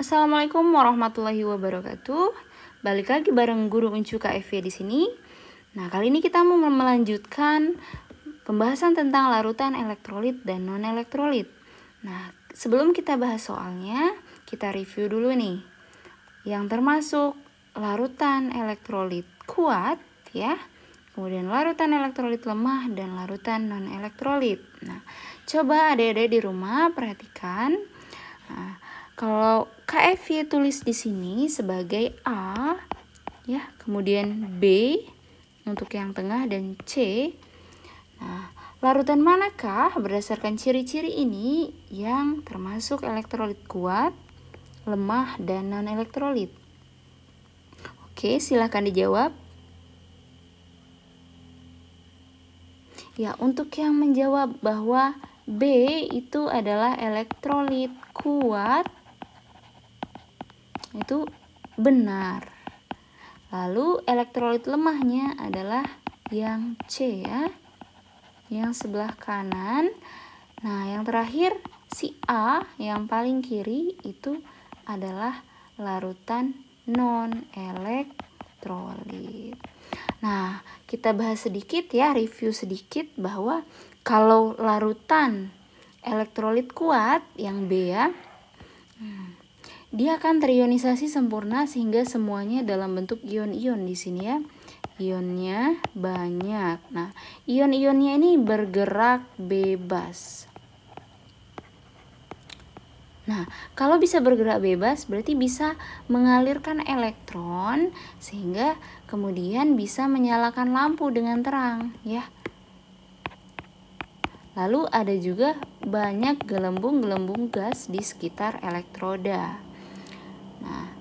Assalamualaikum warahmatullahi wabarakatuh. Balik lagi bareng Guru Uncu KFY di sini. Nah, kali ini kita mau melanjutkan pembahasan tentang larutan elektrolit dan non-elektrolit. Nah, sebelum kita bahas soalnya, kita review dulu nih. Yang termasuk larutan elektrolit kuat ya. Kemudian larutan elektrolit lemah dan larutan non-elektrolit. Nah, coba adik-adik di rumah perhatikan. Nah, kalau KFY tulis di sini sebagai A ya, kemudian B untuk yang tengah dan C. Nah, larutan manakah berdasarkan ciri-ciri ini yang termasuk elektrolit kuat, lemah, dan non-elektrolit? Oke, silakan dijawab. Ya, untuk yang menjawab bahwa B itu adalah elektrolit kuat, itu benar. Lalu elektrolit lemahnya adalah yang C ya, yang sebelah kanan. Nah, yang terakhir si A yang paling kiri itu adalah larutan non-elektrolit. Nah, kita bahas sedikit ya, review sedikit bahwa kalau larutan elektrolit kuat yang B ya, dia akan terionisasi sempurna sehingga semuanya dalam bentuk ion-ion di sini ya. Ionnya banyak. Nah, ion-ionnya ini bergerak bebas. Nah, kalau bisa bergerak bebas berarti bisa mengalirkan elektron sehingga kemudian bisa menyalakan lampu dengan terang ya. Lalu ada juga banyak gelembung-gelembung gas di sekitar elektroda. Nah,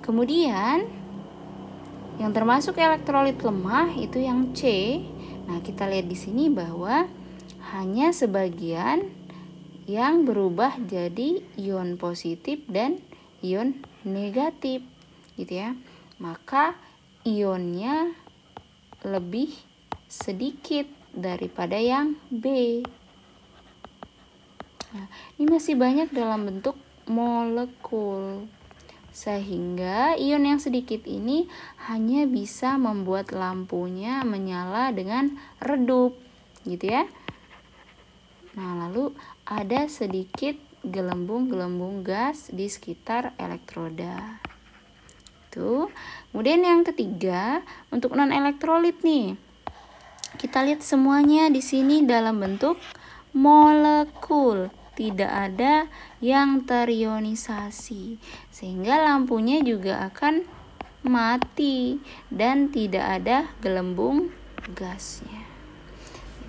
kemudian yang termasuk elektrolit lemah itu yang C. Nah, kita lihat di sini bahwa hanya sebagian yang berubah jadi ion positif dan ion negatif, gitu ya. Maka ionnya lebih sedikit daripada yang B. Nah, ini masih banyak dalam bentuk molekul. Sehingga ion yang sedikit ini hanya bisa membuat lampunya menyala dengan redup, gitu ya. Nah, lalu ada sedikit gelembung-gelembung gas di sekitar elektroda. Tuh. Kemudian yang ketiga, untuk non-elektrolit nih. Kita lihat semuanya di sini dalam bentuk molekul. Tidak ada yang terionisasi, sehingga lampunya juga akan mati dan tidak ada gelembung gasnya.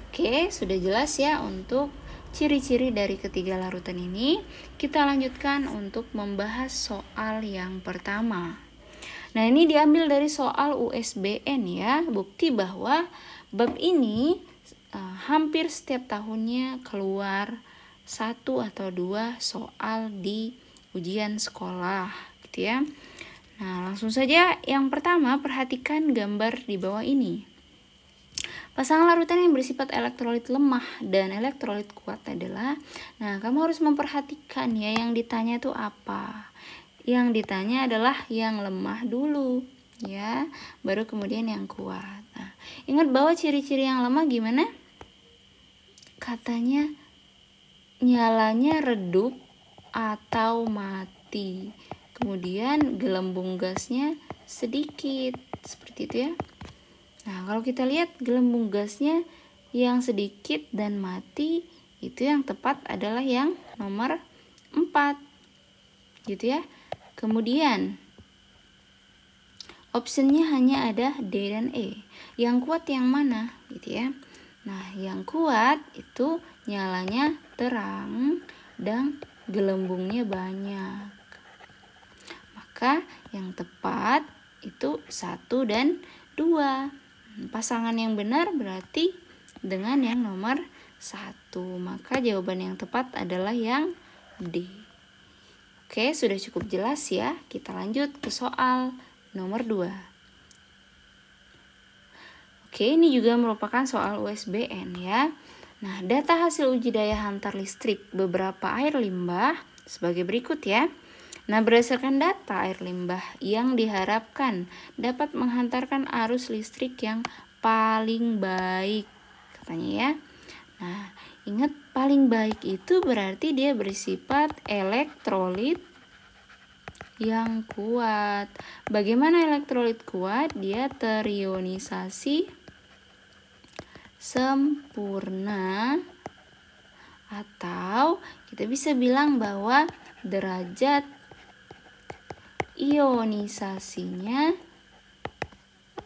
Oke, sudah jelas ya untuk ciri-ciri dari ketiga larutan ini. Kita lanjutkan untuk membahas soal yang pertama. Nah, ini diambil dari soal USBN ya, bukti bahwa bab ini hampir setiap tahunnya keluar 1 atau 2 soal di ujian sekolah gitu ya. Nah, langsung saja yang pertama, perhatikan gambar di bawah ini. Pasangan larutan yang bersifat elektrolit lemah dan elektrolit kuat adalah, nah kamu harus memperhatikan ya, yang ditanya itu apa. Yang ditanya adalah yang lemah dulu ya, baru kemudian yang kuat. Nah, ingat bahwa ciri-ciri yang lemah gimana? Katanya nyalanya redup atau mati. Kemudian gelembung gasnya sedikit, seperti itu ya. Nah, kalau kita lihat gelembung gasnya yang sedikit dan mati, itu yang tepat adalah yang nomor 4. Gitu ya. Kemudian optionnya hanya ada D dan E. Yang kuat yang mana? Gitu ya. Nah, yang kuat itu nyalanya terang dan gelembungnya banyak. Maka yang tepat itu 1 dan 2. Pasangan yang benar berarti dengan yang nomor 1. Maka jawaban yang tepat adalah yang D. Oke, sudah cukup jelas ya. Kita lanjut ke soal nomor 2. Oke, ini juga merupakan soal USBN ya. Nah, data hasil uji daya hantar listrik beberapa air limbah sebagai berikut ya. Nah, berdasarkan data air limbah yang diharapkan dapat menghantarkan arus listrik yang paling baik, katanya ya. Nah, ingat paling baik itu berarti dia bersifat elektrolit yang kuat. Bagaimana elektrolit kuat? Dia terionisasi sempurna, atau kita bisa bilang bahwa derajat ionisasinya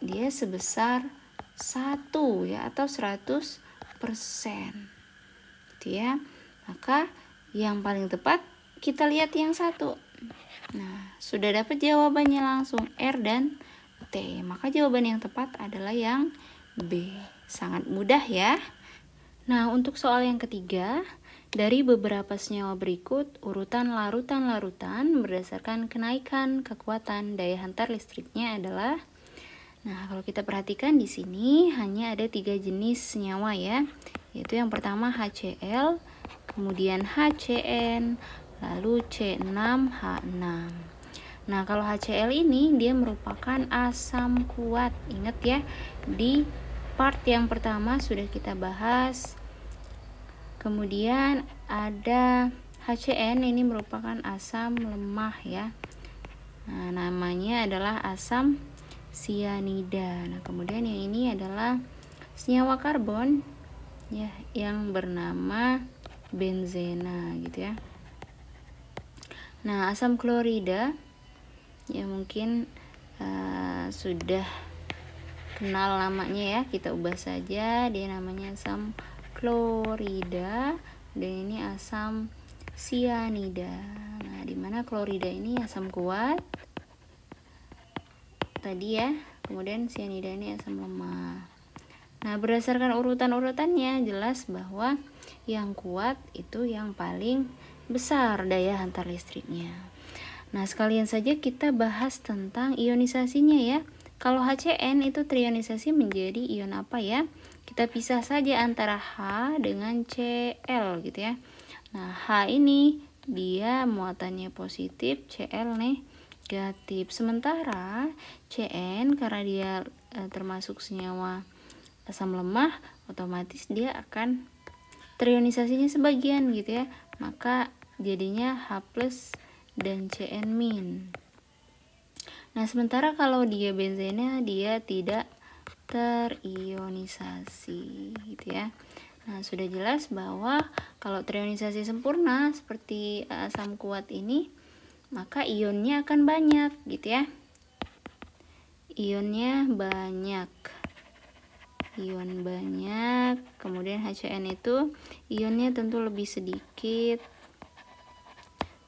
dia sebesar 1 ya, atau 100%. Gitu ya. Maka yang paling tepat kita lihat yang 1. Nah, sudah dapat jawabannya langsung R dan T. Maka jawaban yang tepat adalah yang B. Sangat mudah ya. Nah, untuk soal yang ketiga, dari beberapa senyawa berikut, urutan larutan-larutan berdasarkan kenaikan kekuatan daya hantar listriknya adalah. Nah, kalau kita perhatikan di sini hanya ada 3 jenis senyawa ya, yaitu yang pertama HCl, kemudian HCN, lalu C6H6. Nah, kalau HCl ini dia merupakan asam kuat. Ingat ya, di part yang pertama sudah kita bahas. Kemudian ada HCN, ini merupakan asam lemah ya. Nah, namanya adalah asam sianida. Nah, kemudian yang ini adalah senyawa karbon ya yang bernama benzena gitu ya. Nah, asam klorida ya mungkin sudah kenal namanya ya, kita ubah saja, dia namanya asam klorida dan ini asam sianida. Nah, dimana klorida ini asam kuat tadi ya, kemudian sianida ini asam lemah. Nah, berdasarkan urutan-urutannya jelas bahwa yang kuat itu yang paling besar daya hantar listriknya. Nah, sekalian saja kita bahas tentang ionisasinya ya. Kalau HCN itu terionisasi menjadi ion apa ya? Kita pisah saja antara H dengan Cl gitu ya. Nah, H ini dia muatannya positif, Cl negatif. Sementara Cn karena dia termasuk senyawa asam lemah, otomatis dia akan terionisasinya sebagian gitu ya. Maka jadinya H+ dan Cn-. Nah, sementara kalau dia benzena dia tidak terionisasi gitu ya. Nah, sudah jelas bahwa kalau terionisasi sempurna seperti asam kuat ini, maka ionnya akan banyak gitu ya. Ionnya banyak. Ion banyak, kemudian HCN itu ionnya tentu lebih sedikit.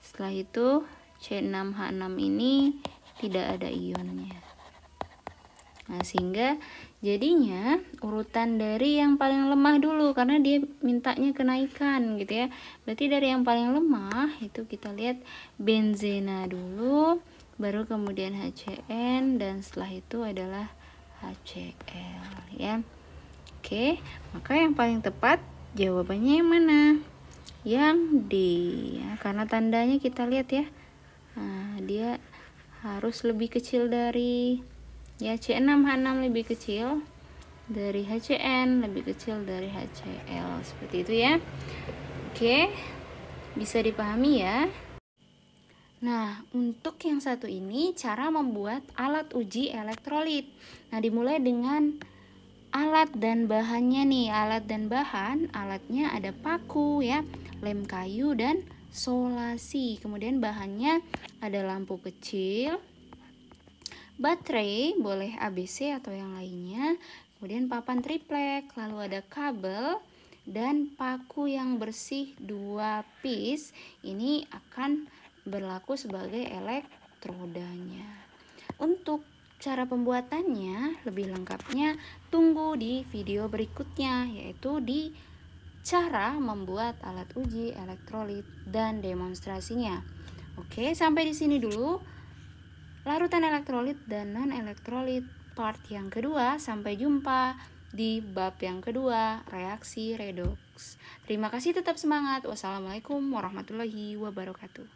Setelah itu C6H6 ini tidak ada ionnya. Nah, sehingga jadinya urutan dari yang paling lemah dulu karena dia mintanya kenaikan gitu ya. Berarti dari yang paling lemah itu kita lihat benzena dulu, baru kemudian HCN, dan setelah itu adalah HCl ya. Oke, maka yang paling tepat jawabannya yang mana? Yang D ya, karena tandanya kita lihat ya. Nah, dia harus lebih kecil dari ya, C6H6 lebih kecil dari HCN, lebih kecil dari HCl, seperti itu ya. Oke, bisa dipahami ya. Nah, untuk yang satu ini cara membuat alat uji elektrolit. Nah, dimulai dengan alat dan bahannya nih. Alat dan bahan, alatnya ada paku ya, lem kayu dan solasi. Kemudian bahannya ada lampu kecil, baterai, boleh ABC atau yang lainnya, kemudian papan triplek, lalu ada kabel dan paku yang bersih 2 piece. Ini akan berlaku sebagai elektrodanya. Untuk cara pembuatannya lebih lengkapnya tunggu di video berikutnya, yaitu di cara membuat alat uji elektrolit dan demonstrasinya. Oke, sampai di sini dulu larutan elektrolit dan non-elektrolit part yang kedua. Sampai jumpa di bab yang kedua, reaksi redoks. Terima kasih, tetap semangat. Wassalamualaikum warahmatullahi wabarakatuh.